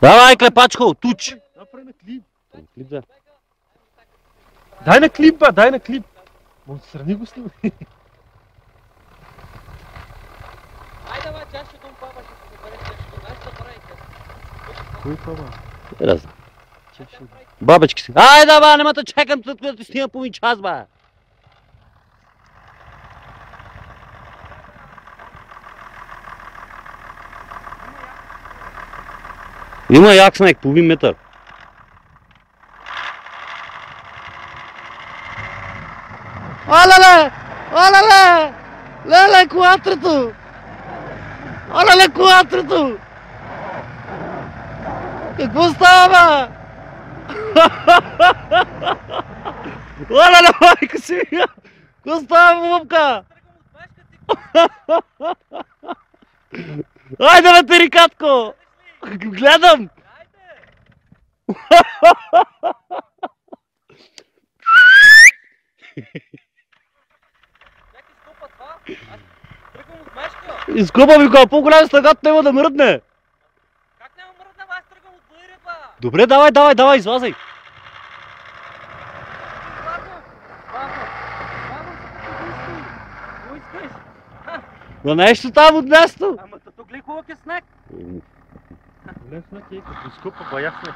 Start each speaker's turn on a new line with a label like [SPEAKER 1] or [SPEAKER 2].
[SPEAKER 1] Давай, клепачко, туч!
[SPEAKER 2] Направи на клип.
[SPEAKER 1] Клип, да.
[SPEAKER 2] Дай на клип, бе, дай на клип. Може страни го снимай.
[SPEAKER 3] Айде, бе, тя ще баба ще се забере, тя ще знаеш да прави къс.
[SPEAKER 2] Кой това?
[SPEAKER 1] Да знам. Бабички си. Айде, бе, нема да чекам, да ти снимам половин час, бе. Има як снег, половин метър. Олеле! Олеле! Леле, куатрото! Олеле, куатрото! Какво става, бе? Олеле, майка си! Какво става, бабка? Айде, бе, терикатко! Гледам!
[SPEAKER 3] Как изкопа това? Аз тръгвам от мешка.
[SPEAKER 1] Изкупа ми, кога по-голям стъгат няма да мръдне.
[SPEAKER 3] Как няма мръдна, бе, аз тръгвам от бъдре, бе.
[SPEAKER 1] Добре, давай, давай, давай, излазай.
[SPEAKER 3] Какво искаш?
[SPEAKER 1] Но нещо там от място.
[SPEAKER 3] Ама тук ли хубав е снег?
[SPEAKER 2] Голям снег е, като изкопа бая снег.